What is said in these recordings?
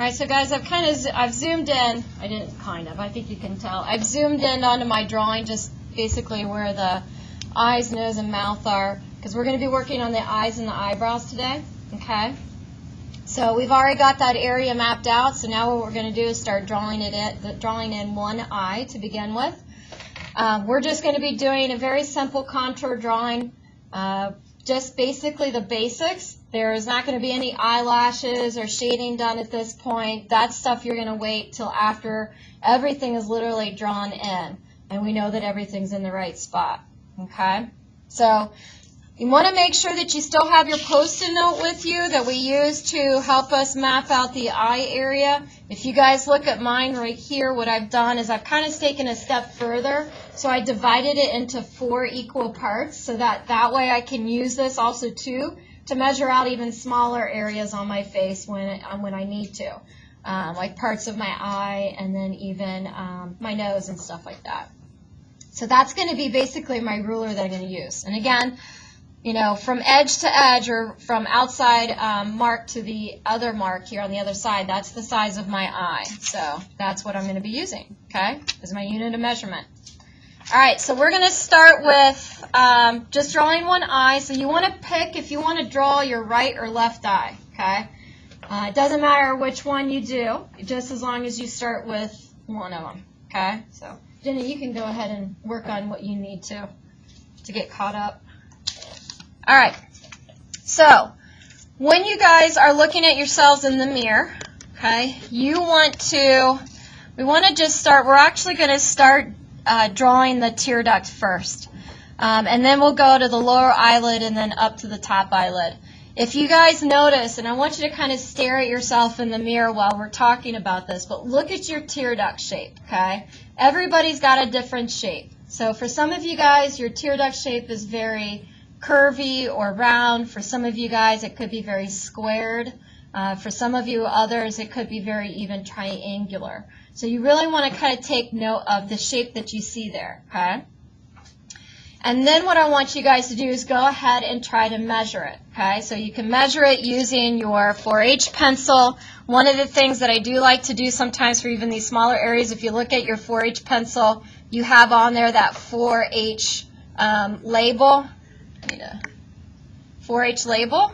Alright, so guys, I've zoomed in. I think you can tell. I've zoomed in onto my drawing, just basically where the eyes, nose, and mouth are, because we're going to be working on the eyes and the eyebrows today. Okay? So we've already got that area mapped out, so now what we're going to do is start drawing in one eye to begin with. We're just going to be doing a very simple contour drawing, just basically the basics. There's not going to be any eyelashes or shading done at this point. That stuff you're going to wait till after everything is literally drawn in and we know that everything's in the right spot. Okay? So you want to make sure that you still have your Post-it note with you that we use to help us map out the eye area. If you guys look at mine right here, what I've done is I've kind of taken a step further. So I divided it into 4 equal parts so that way I can use this also too to measure out even smaller areas on my face when I need to, like parts of my eye and then even my nose and stuff like that. So that's going to be basically my ruler that I'm going to use. And again, you know, from edge to edge or from outside mark to the other mark here on the other side, that's the size of my eye. So that's what I'm going to be using, okay, as my unit of measurement. All right, so we're going to start with just drawing one eye. So you want to pick if you want to draw your right or left eye, okay? It doesn't matter which one you do, just as long as you start with one of them, okay? So Jenny, you can go ahead and work on what you need to get caught up. All right, so when you guys are looking at yourselves in the mirror, okay, we want to just start, we're actually going to start drawing the tear duct first. And then we'll go to the lower eyelid and then up to the top eyelid. If you guys notice, and I want you to kind of stare at yourself in the mirror while we're talking about this, but look at your tear duct shape, okay? Everybody's got a different shape. So for some of you guys, your tear duct shape is very curvy or round. For some of you guys, it could be very squared. For some of you others, it could be very even triangular. So you really want to kind of take note of the shape that you see there, okay? And then what I want you guys to do is go ahead and try to measure it, okay? So you can measure it using your 4H pencil. One of the things that I do like to do sometimes for even these smaller areas, if you look at your 4H pencil, you have on there that 4H label. I need a 4H label.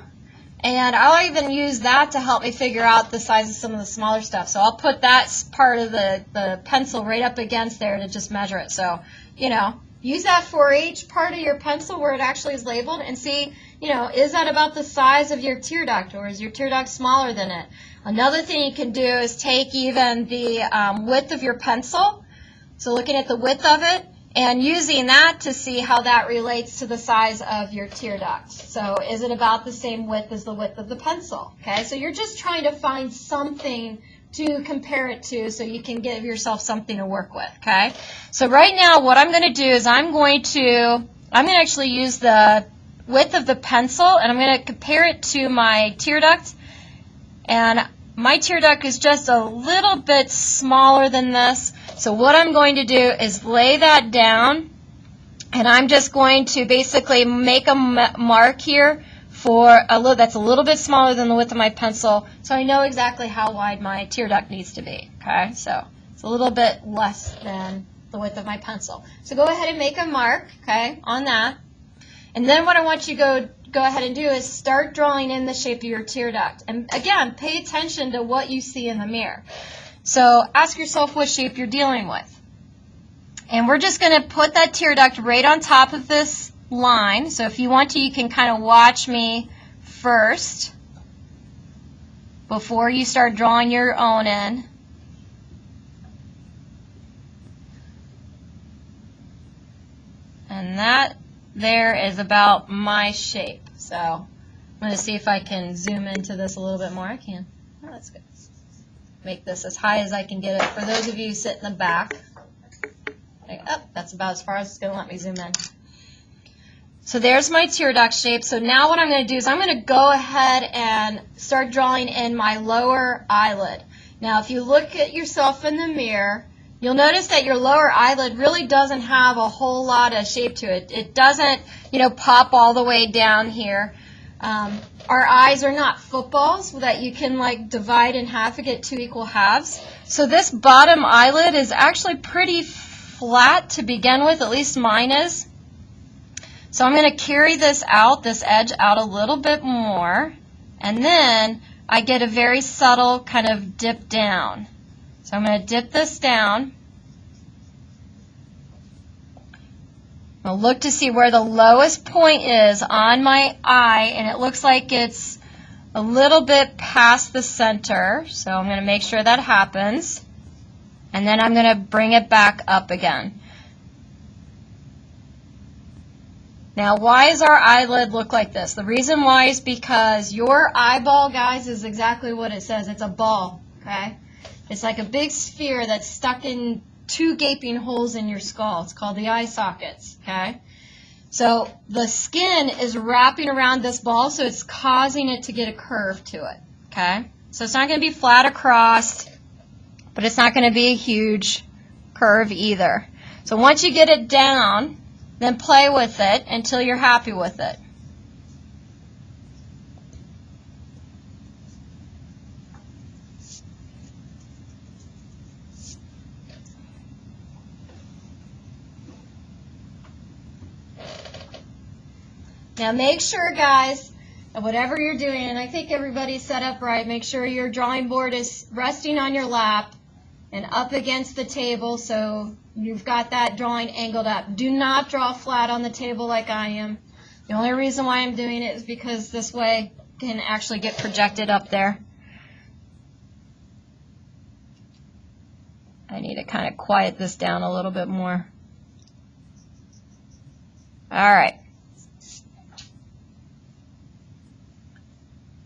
And I'll even use that to help me figure out the size of some of the smaller stuff. So I'll put that part of the pencil right up against there to just measure it. So, you know, use that 4H part of your pencil where it actually is labeled and see, you know, is that about the size of your tear duct or is your tear duct smaller than it? Another thing you can do is take even the width of your pencil. So looking at the width of it, and using that to see how that relates to the size of your tear duct. So is it about the same width as the width of the pencil? Okay, so you're just trying to find something to compare it to so you can give yourself something to work with, okay? So right now what I'm going to do is I'm going to actually use the width of the pencil and I'm going to compare it to my tear duct. And my tear duct is just a little bit smaller than this. So what I'm going to do is lay that down, and I'm just going to basically make a mark here for that's a little bit smaller than the width of my pencil, so I know exactly how wide my tear duct needs to be. Okay, so it's a little bit less than the width of my pencil. So go ahead and make a mark, okay, on that. And then what I want you to go ahead and do is start drawing in the shape of your tear duct. And again, pay attention to what you see in the mirror. So ask yourself what shape you're dealing with. And we're just going to put that tear duct right on top of this line. So if you want to, you can kind of watch me first before you start drawing your own in. And that there is about my shape. So I'm going to see if I can zoom into this a little bit more. I can. Oh, that's good. Make this as high as I can get it. For those of you who sit in the back, that's about as far as it's going to let me zoom in. So there's my tear duct shape. So now what I'm going to do is I'm going to go ahead and start drawing in my lower eyelid. Now if you look at yourself in the mirror, you'll notice that your lower eyelid really doesn't have a whole lot of shape to it. It doesn't, you know, pop all the way down here. our eyes are not footballs that you can like divide in half and get 2 equal halves. So this bottom eyelid is actually pretty flat to begin with, at least mine is. So I'm going to carry this edge out a little bit more, and then I get a very subtle kind of dip down. So I'm going to dip this down. I'll look to see where the lowest point is on my eye, and it looks like it's a little bit past the center, so I'm going to make sure that happens, and then I'm going to bring it back up again. Now, why does our eyelid look like this? The reason why is because your eyeball, guys, is exactly what it says. It's a ball, okay? It's like a big sphere that's stuck in 2 gaping holes in your skull. It's called the eye sockets, okay? So the skin is wrapping around this ball, so it's causing it to get a curve to it, okay? So it's not going to be flat across, but it's not going to be a huge curve either. So once you get it down, then play with it until you're happy with it. Now make sure, guys, that whatever you're doing, and I think everybody's set up right, make sure your drawing board is resting on your lap and up against the table, so you've got that drawing angled up. Do not draw flat on the table like I am. The only reason why I'm doing it is because this way it can actually get projected up there. I need to kind of quiet this down a little bit more. All right.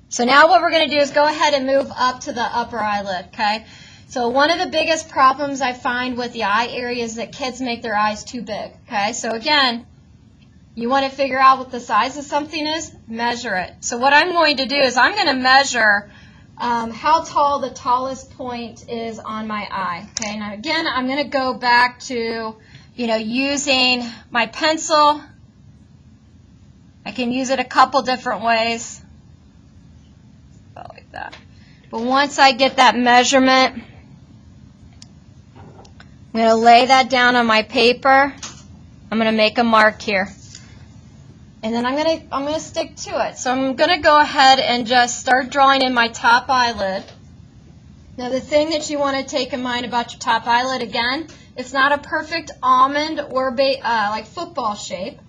So now what we're going to do is go ahead and move up to the upper eyelid, okay? So one of the biggest problems I find with the eye area is that kids make their eyes too big, okay? So again, you want to figure out what the size of something is, measure it. So what I'm going to do is I'm going to measure how tall the tallest point is on my eye, okay? Now again, I'm going to go back to, using my pencil. I can use it a couple different ways. Like that. But once I get that measurement, I'm going to lay that down on my paper. I'm going to make a mark here. And then I'm going to stick to it. So I'm going to go ahead and just start drawing in my top eyelid. Now the thing that you want to take in mind about your top eyelid, again, it's not a perfect almond or like football shape.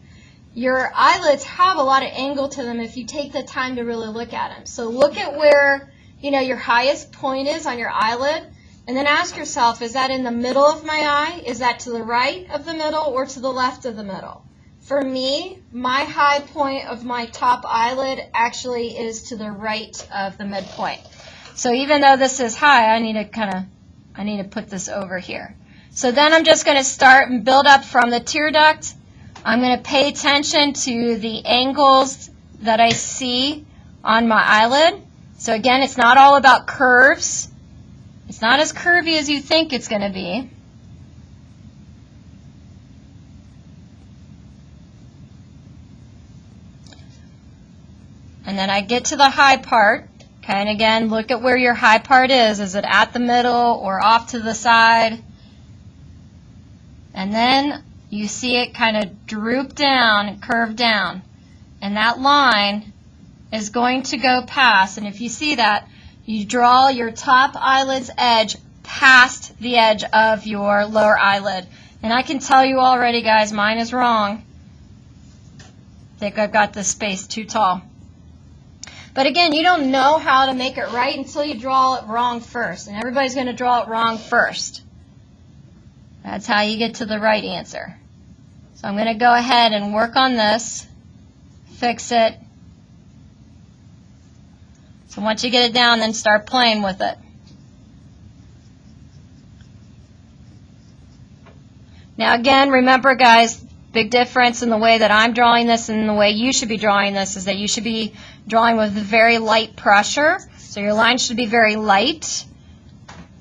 Your eyelids have a lot of angle to them if you take the time to really look at them. So look at where, your highest point is on your eyelid, and then ask yourself, is that in the middle of my eye? Is that to the right of the middle or to the left of the middle? For me, my high point of my top eyelid actually is to the right of the midpoint. So even though this is high, I need to put this over here. So then I'm just going to start and build up from the tear duct. I'm going to pay attention to the angles that I see on my eyelid. So again, it's not all about curves. It's not as curvy as you think it's going to be. And then I get to the high part. Okay, and again, look at where your high part is. Is it at the middle or off to the side? And then you see it kind of droop down and curve down. And that line is going to go past. And if you see that, you draw your top eyelid's edge past the edge of your lower eyelid. And I can tell you already, guys, mine is wrong. I think I've got this space too tall. But again, you don't know how to make it right until you draw it wrong first. And everybody's going to draw it wrong first. That's how you get to the right answer. So I'm going to go ahead and work on this, fix it. So once you get it down, then start playing with it. Now again, remember guys, big difference in the way that I'm drawing this and the way you should be drawing this is that you should be drawing with very light pressure. So your line should be very light.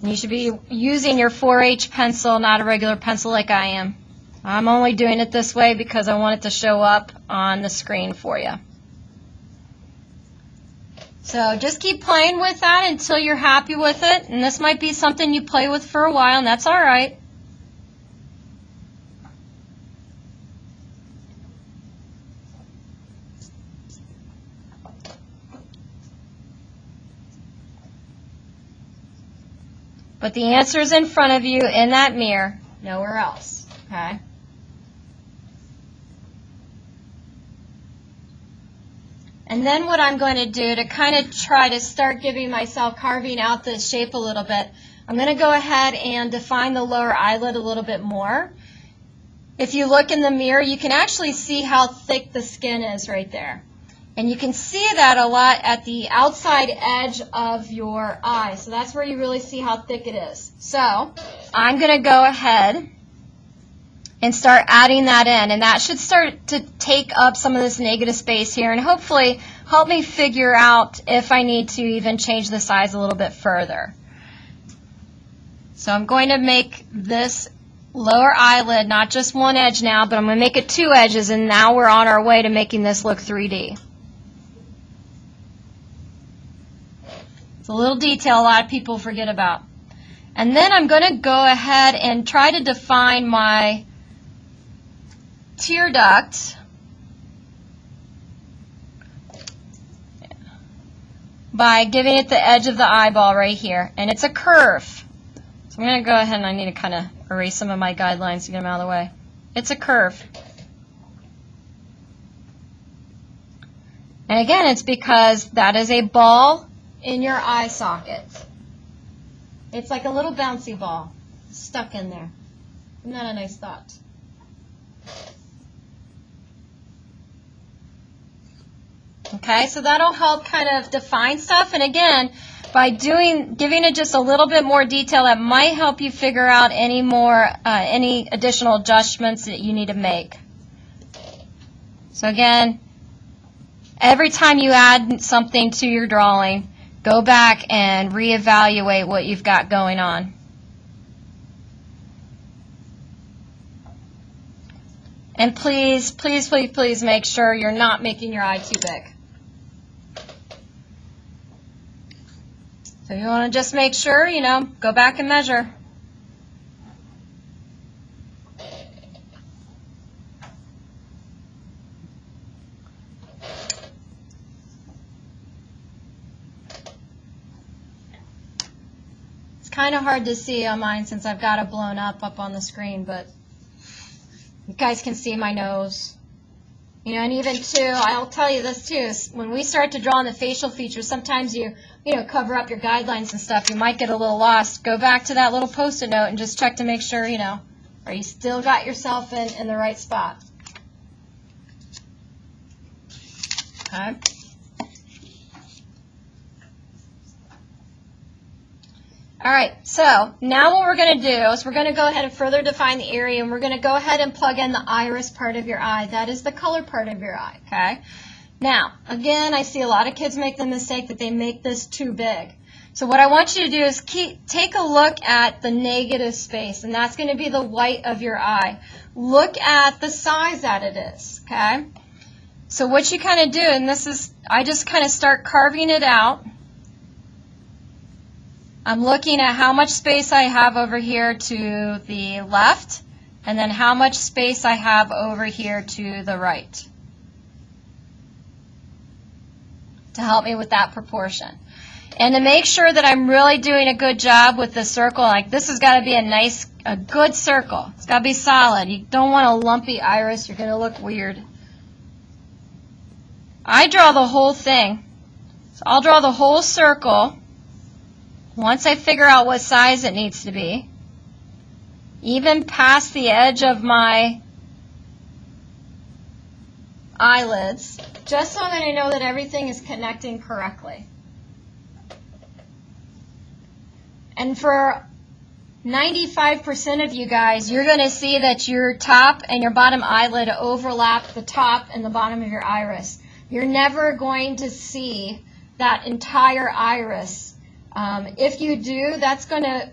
And you should be using your 4H pencil, not a regular pencil like I am. I'm only doing it this way because I want it to show up on the screen for you. So just keep playing with that until you're happy with it. And this might be something you play with for a while, and that's all right. But the answer is in front of you in that mirror, nowhere else, okay? And then what I'm going to do to kind of try to start giving myself, carving out the shape a little bit, I'm going to go ahead and define the lower eyelid a little bit more. If you look in the mirror, you can actually see how thick the skin is right there. And you can see that a lot at the outside edge of your eye. So that's where you really see how thick it is. So I'm going to go ahead and start adding that in, and that should start to take up some of this negative space here and hopefully help me figure out if I need to even change the size a little bit further. So I'm going to make this lower eyelid not just one edge now, but I'm going to make it two edges, and now we're on our way to making this look 3D. It's a little detail a lot of people forget about. And then I'm going to go ahead and try to define my tear duct by giving it the edge of the eyeball right here, and it's a curve. So I'm going to go ahead and I need to kind of erase some of my guidelines to get them out of the way. It's a curve. And again, it's because that is a ball in your eye socket. It's like a little bouncy ball stuck in there. Isn't that a nice thought? Okay, so that'll help kind of define stuff, and again, by giving it just a little bit more detail, that might help you figure out any additional adjustments that you need to make. So again, every time you add something to your drawing, go back and reevaluate what you've got going on. And please, please, please, please make sure you're not making your eye too big. So you want to just make sure, go back and measure. It's kind of hard to see on mine since I've got it blown up on the screen, but you guys can see my nose. And even too, I'll tell you this too, when we start to draw on the facial features, sometimes you cover up your guidelines and stuff, you might get a little lost. Go back to that little post-it note and just check to make sure, are you still got yourself in the right spot. Okay. All right, so now what we're going to do is we're going to go ahead and further define the area, and we're going to go ahead and plug in the iris part of your eye. That is the color part of your eye, okay? Now, again, I see a lot of kids make the mistake that they make this too big. So what I want you to do is take a look at the negative space, and that's going to be the white of your eye. Look at the size that it is, okay? So what you kind of do, and this is, I just kind of start carving it out. I'm looking at how much space I have over here to the left, and then how much space I have over here to the right, to help me with that proportion. And to make sure that I'm really doing a good job with the circle, like this has got to be a good circle. It's got to be solid. You don't want a lumpy iris. You're going to look weird. I draw the whole thing. So I'll draw the whole circle. Once I figure out what size it needs to be, even past the edge of my eyelids, just so that I know that everything is connecting correctly. And for 95% of you guys, you're going to see that your top and your bottom eyelid overlap the top and the bottom of your iris. You're never going to see that entire iris. If you do, that's gonna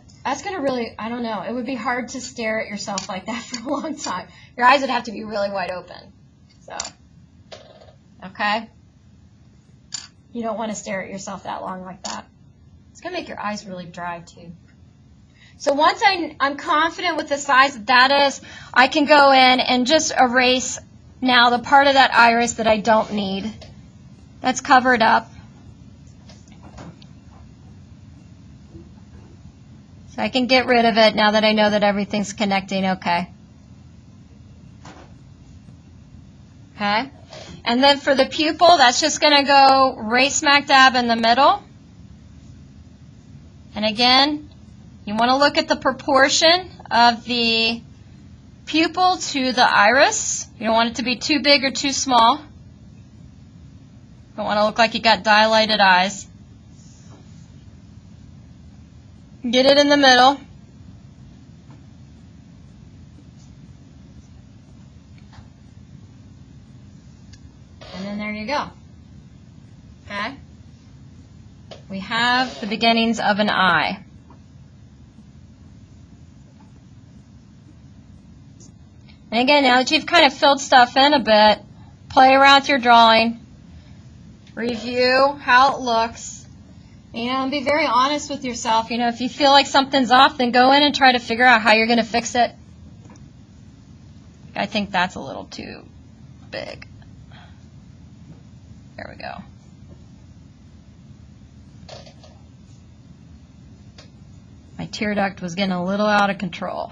really, I don't know, it would be hard to stare at yourself like that for a long time. Your eyes would have to be really wide open. So, okay. You don't want to stare at yourself that long like that. It's going to make your eyes really dry too. So once I'm confident with the size that is, I can go in and just erase now the part of that iris that I don't need. That's covered up. So I can get rid of it now that I know that everything's connecting okay. Okay? And then for the pupil, that's just going to go right smack dab in the middle. And again, you want to look at the proportion of the pupil to the iris. You don't want it to be too big or too small. You don't want to look like you got dilated eyes. Get it in the middle. And then there you go. Okay? We have the beginnings of an eye. And again, now that you've kind of filled stuff in a bit, play around with your drawing, review how it looks, and be very honest with yourself. You know, if you feel like something's off, then go in and try to figure out how you're going to fix it. I think that's a little too big. There we go. My tear duct was getting a little out of control.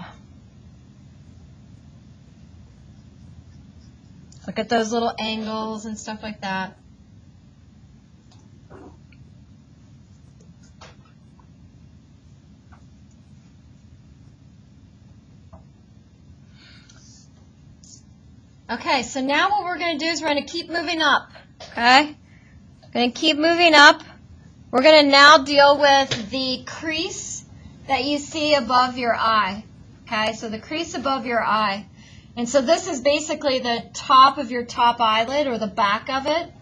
Look at those little angles and stuff like that. Okay, so now what we're going to do is we're going to keep moving up. Okay? Going to keep moving up. We're going to now deal with the crease that you see above your eye. Okay, so the crease above your eye. And so this is basically the top of your top eyelid or the back of it.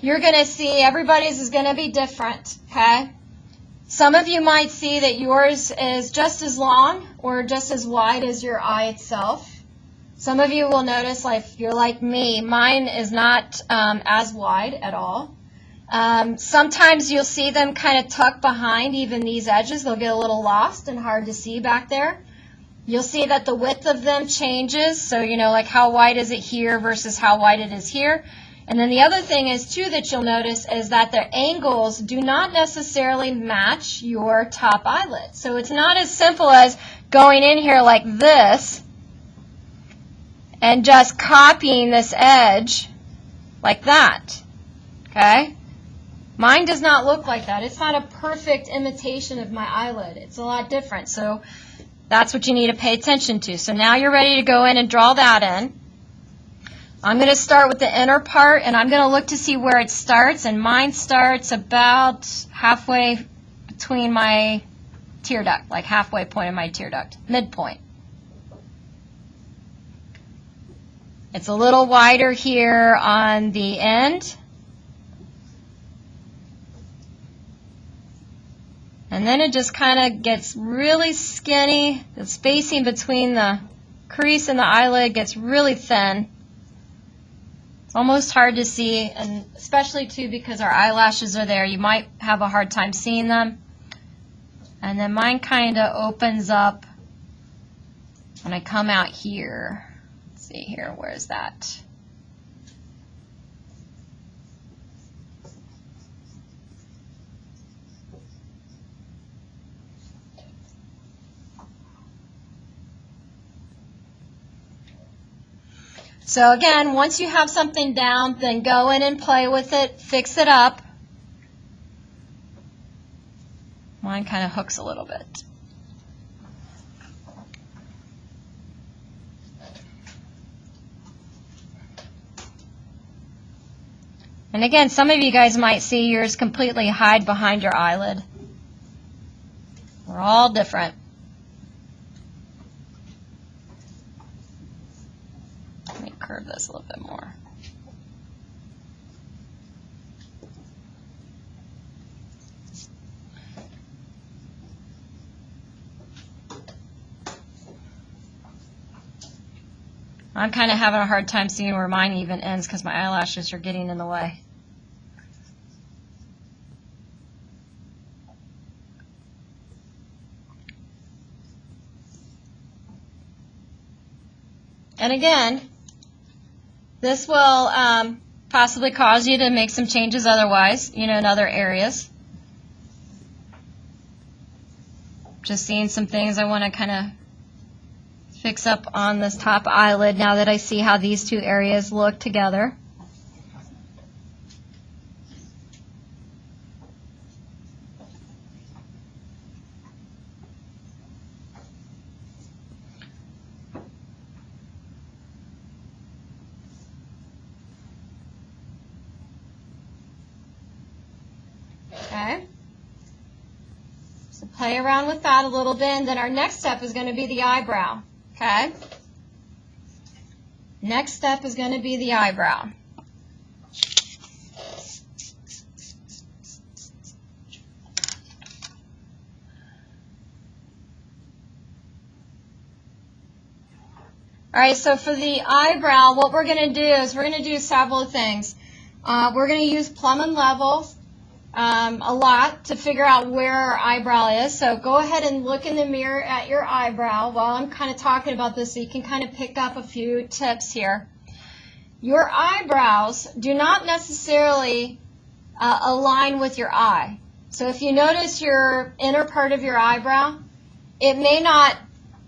You're going to see everybody's is going to be different. Okay? Some of you might see that yours is just as long or just as wide as your eye itself. Some of you will notice, like if you're like me, mine is not as wide at all. Sometimes you'll see them kind of tuck behind even these edges. They'll get a little lost and hard to see back there. You'll see that the width of them changes. So, you know, like how wide is it here versus how wide it is here. And then the other thing is, too, that you'll notice is that the angles do not necessarily match your top eyelid. So it's not as simple as going in here like this and just copying this edge like that, okay? Mine does not look like that. It's not a perfect imitation of my eyelid. It's a lot different, so that's what you need to pay attention to. So now you're ready to go in and draw that in. I'm going to start with the inner part, and I'm going to look to see where it starts, and mine starts about halfway between my tear duct, like halfway point of my tear duct, midpoint. It's a little wider here on the end. And then it just kind of gets really skinny. The spacing between the crease and the eyelid gets really thin. It's almost hard to see, and especially too because our eyelashes are there, you might have a hard time seeing them. And then mine kind of opens up when I come out here. See here, where's that? So again, once you have something down, then go in and play with it, fix it up. Mine kind of hooks a little bit. And again, some of you guys might see yours completely hide behind your eyelid. We're all different. Let me curve this a little bit more. I'm kind of having a hard time seeing where mine even ends because my eyelashes are getting in the way. And again, this will possibly cause you to make some changes otherwise, in other areas. Just seeing some things I want to kind of fix up on this top eyelid now that I see how these two areas look together. Okay. So play around with that a little bit, and then our next step is going to be the eyebrow. Okay? Next step is going to be the eyebrow. All right, so for the eyebrow, what we're going to do is we're going to do several things. We're going to use plumb and level a lot to figure out where our eyebrow is. So go ahead and look in the mirror at your eyebrow while I'm kind of talking about this so you can kind of pick up a few tips here. Your eyebrows do not necessarily align with your eye. So if you notice your inner part of your eyebrow, it may not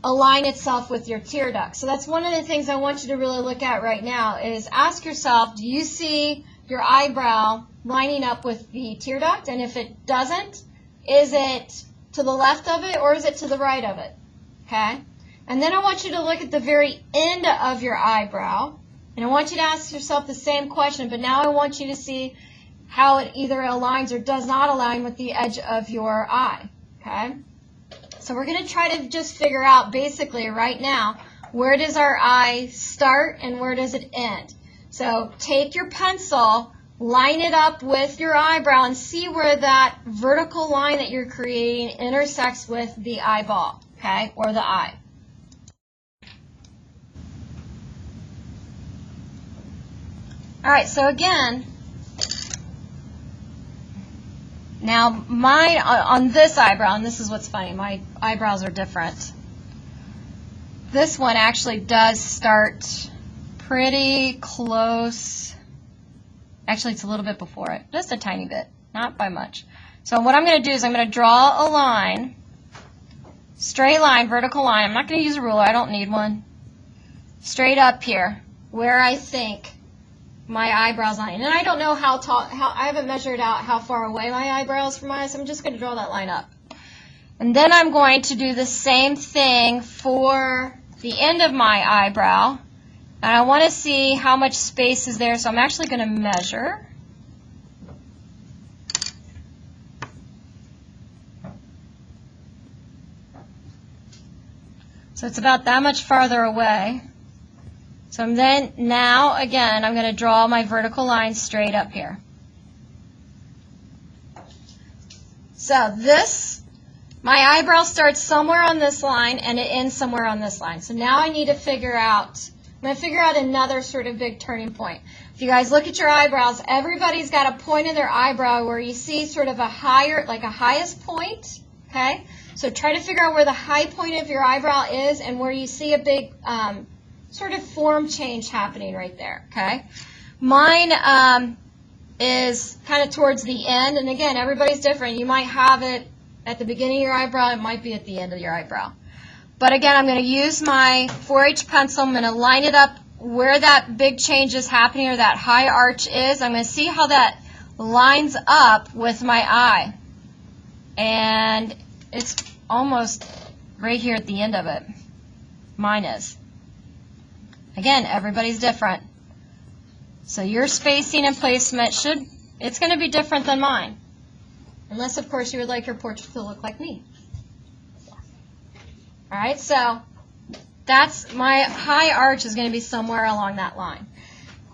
align itself with your tear duct. So that's one of the things I want you to really look at right now is ask yourself, do you see your eyebrow lining up with the tear duct? And if it doesn't, is it to the left of it or is it to the right of it? Okay? And then I want you to look at the very end of your eyebrow, and I want you to ask yourself the same question, but now I want you to see how it either aligns or does not align with the edge of your eye. Okay? So we're going to try to just figure out basically right now, where does our eye start and where does it end? So take your pencil, line it up with your eyebrow, and see where that vertical line that you're creating intersects with the eyeball, okay, or the eye. All right, so again, now mine on this eyebrow, and this is what's funny, my eyebrows are different. This one actually does start pretty close. Actually, it's a little bit before it, just a tiny bit, not by much. So what I'm going to do is I'm going to draw a line, straight line, vertical line. I'm not going to use a ruler, I don't need one. Straight up here, where I think my eyebrows line. And I don't know how tall, I haven't measured out how far away my eyebrows from my eyes, so I'm just going to draw that line up. And then I'm going to do the same thing for the end of my eyebrow. And I want to see how much space is there, so I'm actually going to measure. So it's about that much farther away. So then now, again, I'm going to draw my vertical line straight up here. So this, my eyebrow starts somewhere on this line and it ends somewhere on this line. So now I need to figure out, I'm going to figure out another sort of big turning point. If you guys look at your eyebrows, everybody's got a point in their eyebrow where you see sort of a higher, like a highest point, okay? So try to figure out where the high point of your eyebrow is and where you see a big sort of form change happening right there, okay? Mine is kind of towards the end, and again, everybody's different. You might have it at the beginning of your eyebrow, it might be at the end of your eyebrow. But again, I'm going to use my 4H pencil, I'm going to line it up where that big change is happening or that high arch is. I'm going to see how that lines up with my eye. And it's almost right here at the end of it. Mine is. Again, everybody's different. So your spacing and placement it's going to be different than mine. Unless, of course, you would like your portrait to look like me. All right, so that's my high arch is going to be somewhere along that line.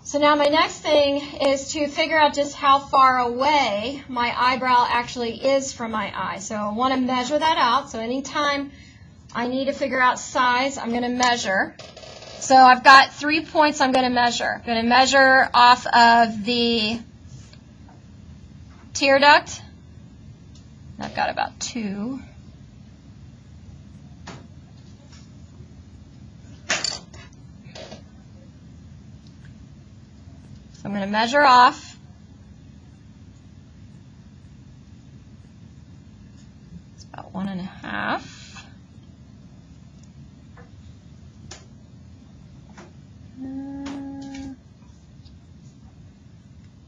So now my next thing is to figure out just how far away my eyebrow actually is from my eye. So I want to measure that out. So anytime I need to figure out size, I'm going to measure. So I've got 3 points I'm going to measure. I'm going to measure off of the tear duct. I've got about 2. I'm going to measure off. It's about 1.5.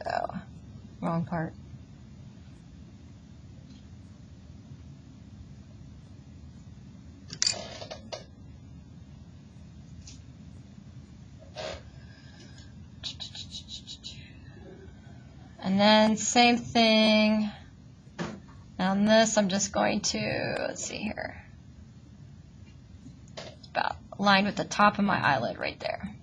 Oh, wrong part. And then same thing on this. I'm just going to, let's see here, it's about aligned with the top of my eyelid right there.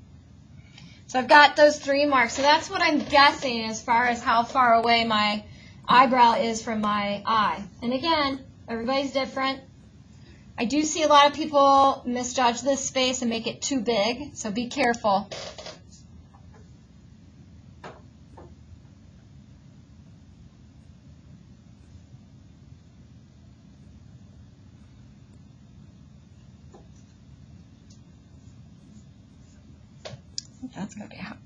So I've got those 3 marks. So that's what I'm guessing as far as how far away my eyebrow is from my eye. And again, everybody's different. I do see a lot of people misjudge this space and make it too big, so be careful. That's going to be hot.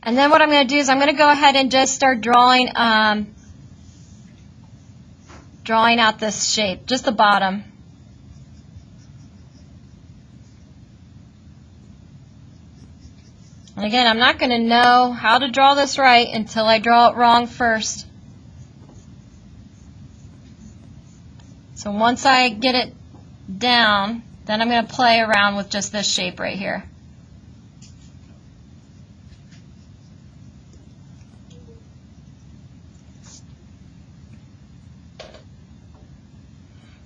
And then what I'm going to do is I'm going to go ahead and just start drawing out this shape, just the bottom. And again, I'm not going to know how to draw this right until I draw it wrong first. So once I get it down, then I'm going to play around with just this shape right here.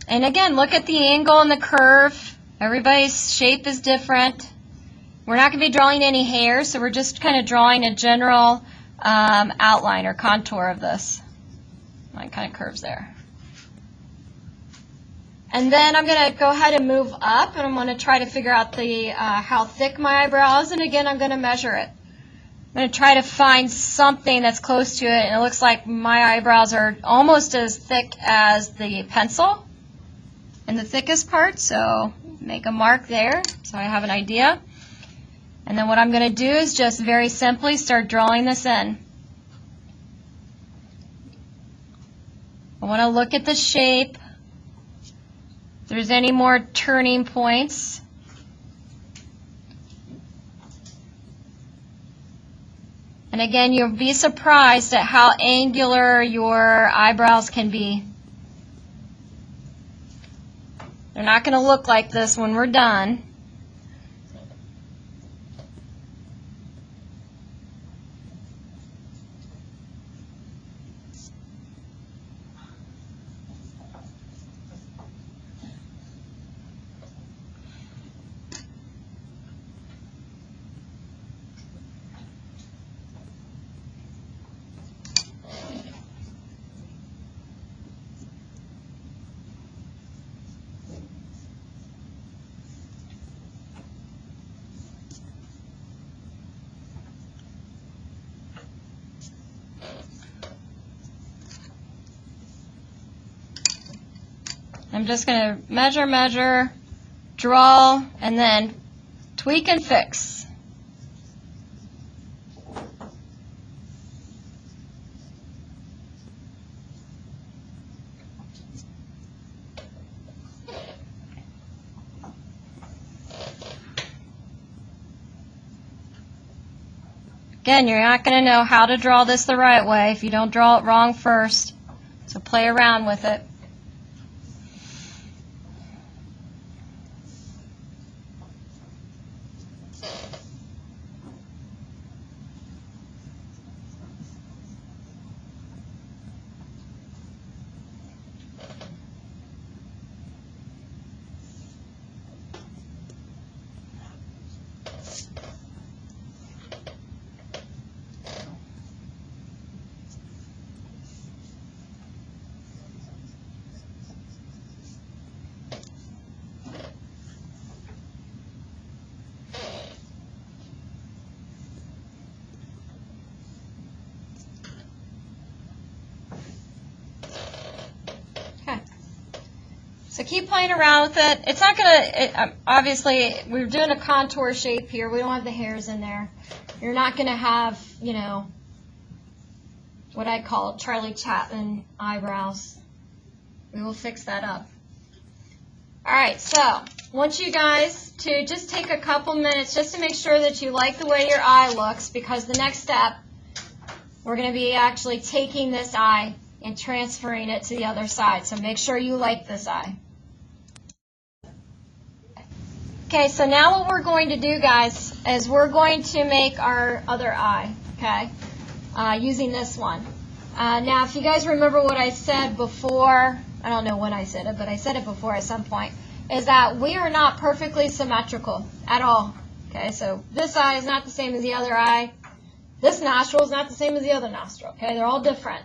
And again, look at the angle and the curve. Everybody's shape is different. We're not going to be drawing any hairs, so we're just kind of drawing a general outline or contour of this. Line kind of curves there. And then I'm going to go ahead and move up, and I'm going to try to figure out the how thick my eyebrow is, and again, I'm going to measure it. I'm going to try to find something that's close to it, and it looks like my eyebrows are almost as thick as the pencil in the thickest part, so make a mark there so I have an idea. And then what I'm going to do is just very simply start drawing this in. I want to look at the shape. If there's any more turning points. And again, you'll be surprised at how angular your eyebrows can be. They're not going to look like this when we're done. I'm just going to measure, draw, and then tweak and fix. Again, you're not going to know how to draw this the right way if you don't draw it wrong first, so play around with it. So keep playing around with it. It's not going to, obviously, we're doing a contour shape here. We don't have the hairs in there. You're not going to have, you know, what I call Charlie Chaplin eyebrows. We will fix that up. All right, so I want you guys to just take a couple minutes just to make sure that you like the way your eye looks, because the next step, we're going to be actually taking this eye and transferring it to the other side. So make sure you like this eye. Okay, so now what we're going to do, guys, is we're going to make our other eye, okay, using this one. Now, if you guys remember what I said before, I don't know when I said it, but I said it before at some point, is that we are not perfectly symmetrical at all. Okay, so this eye is not the same as the other eye. This nostril is not the same as the other nostril. Okay, they're all different.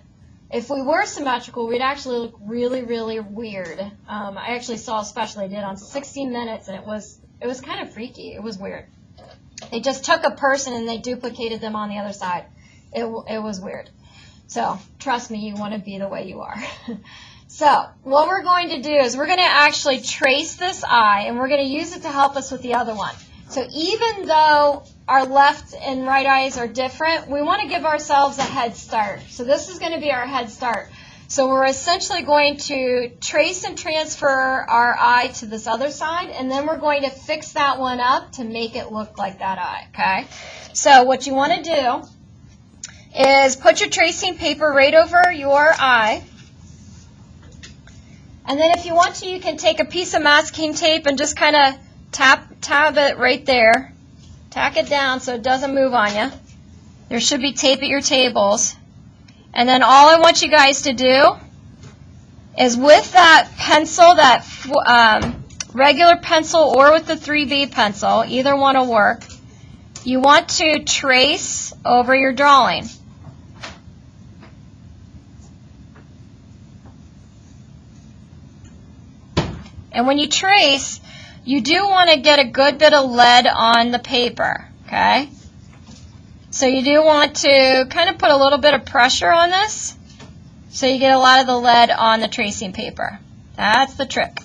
If we were symmetrical, we'd actually look really, really weird. I actually saw a special they did on 60 Minutes, and it was kind of freaky. It was weird. They just took a person and they duplicated them on the other side. It was weird. So trust me, you want to be the way you are. So what we're going to do is we're going to actually trace this eye, and we're going to use it to help us with the other one. So even though our left and right eyes are different, we want to give ourselves a head start. So this is going to be our head start. So we're essentially going to trace and transfer our eye to this other side, and then we're going to fix that one up to make it look like that eye, okay? So what you want to do is put your tracing paper right over your eye. And then if you want to, you can take a piece of masking tape and just kind of tab it right there. Tack it down so it doesn't move on you. There should be tape at your tables. And then all I want you guys to do is with that pencil, that regular pencil or with the 3B pencil, either one will work, you want to trace over your drawing. And when you trace, you do want to get a good bit of lead on the paper, okay? So you do want to kind of put a little bit of pressure on this so you get a lot of the lead on the tracing paper. That's the trick.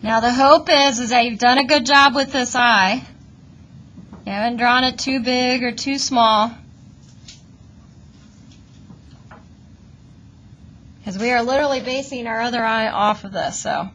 Now the hope is that you've done a good job with this eye. You haven't drawn it too big or too small. Because we are literally basing our other eye off of this, so.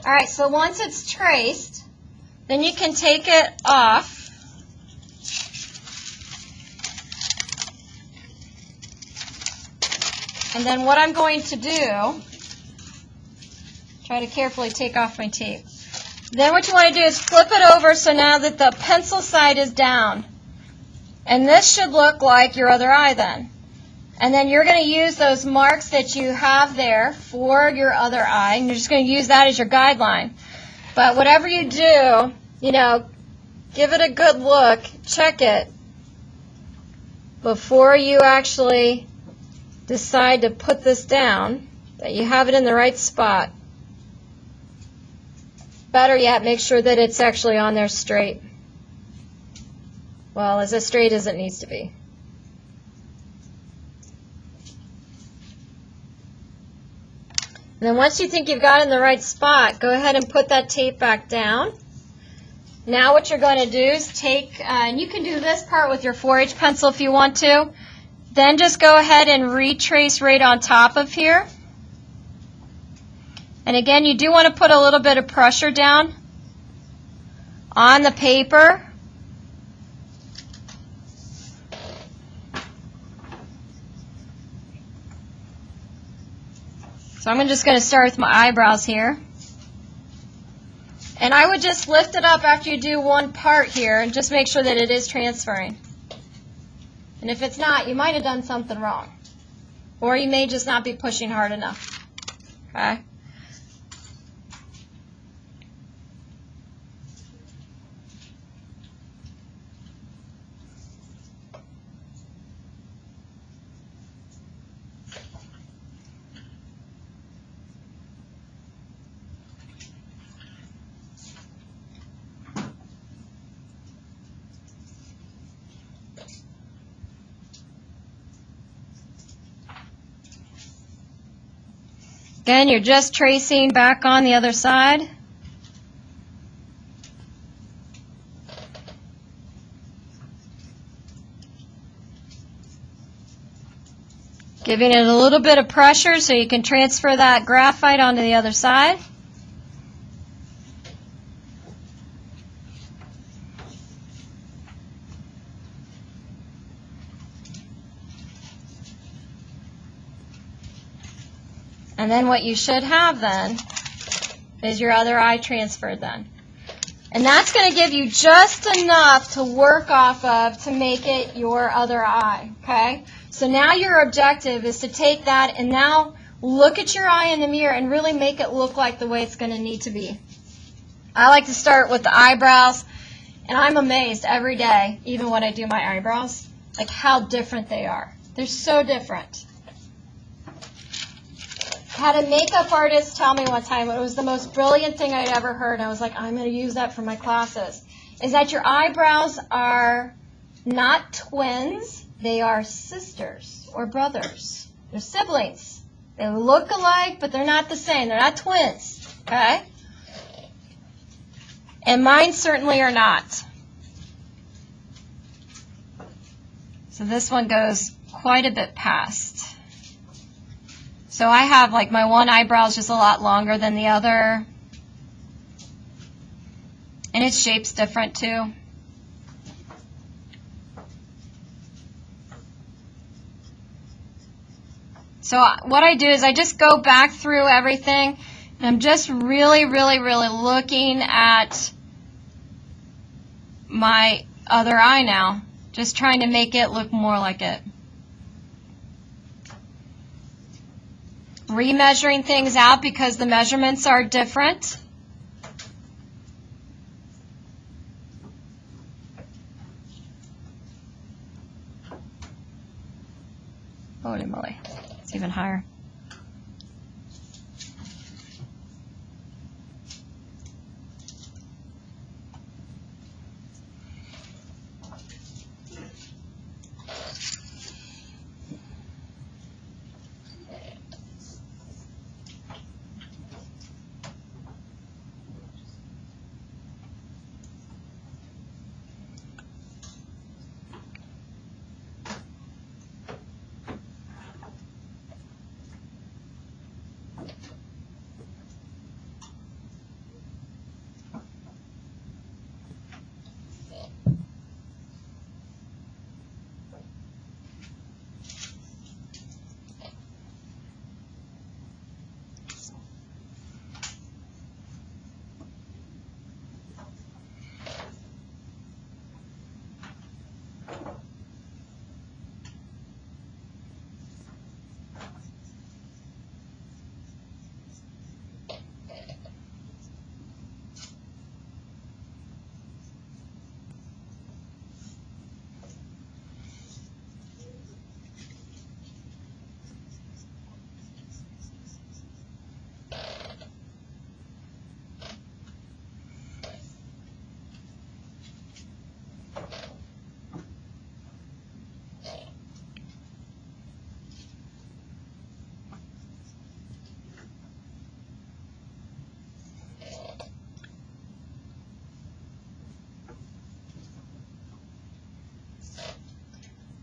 All right, so once it's traced, then you can take it off. And then what I'm going to do, try to carefully take off my tape. Then what you want to do is flip it over so now that the pencil side is down. And this should look like your other eye then. And then you're going to use those marks that you have there for your other eye, and you're just going to use that as your guideline. But whatever you do, you know, give it a good look, check it before you actually decide to put this down, that you have it in the right spot. Better yet, make sure that it's actually on there straight. Well, as straight as it needs to be. And then once you think you've got it in the right spot, go ahead and put that tape back down. Now what you're going to do is take, and you can do this part with your 4H pencil if you want to, then just go ahead and retrace right on top of here. And again, you do want to put a little bit of pressure down on the paper. So I'm just going to start with my eyebrows here. And I would just lift it up after you do one part here and just make sure that it is transferring. And if it's not, you might have done something wrong. Or you may just not be pushing hard enough. Okay? Again, you're just tracing back on the other side. Giving it a little bit of pressure so you can transfer that graphite onto the other side. And then what you should have then is your other eye transferred then. And that's going to give you just enough to work off of to make it your other eye, okay? So now your objective is to take that and now look at your eye in the mirror and really make it look like the way it's going to need to be. I like to start with the eyebrows, and I'm amazed every day, even when I do my eyebrows, like how different they are. They're so different. Had a makeup artist tell me one time, it was the most brilliant thing I'd ever heard, and I was like, I'm going to use that for my classes, is that your eyebrows are not twins, they are sisters or brothers. They're siblings. They look alike, but they're not the same. They're not twins, okay? And mine certainly are not. So this one goes quite a bit past. So I have, like, my one eyebrow is just a lot longer than the other. And its shape's different, too. So what I do is I just go back through everything, and I'm just really, really, really looking at my other eye now, just trying to make it look more like it. Remeasuring things out because the measurements are different. Holy moly, it's even higher.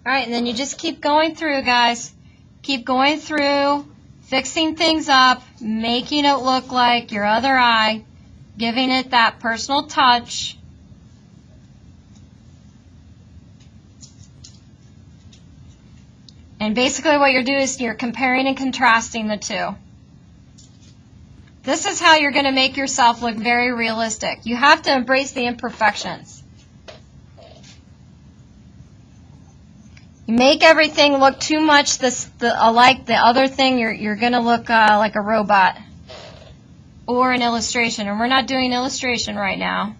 All right, and then you just keep going through, guys. Keep going through, fixing things up, making it look like your other eye, giving it that personal touch. And basically what you're doing is you're comparing and contrasting the two. This is how you're going to make yourself look very realistic. You have to embrace the imperfections. You make everything look too much alike the other thing, you're going to look like a robot or an illustration. And we're not doing illustration right now.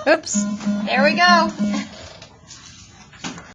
Oops, there we go.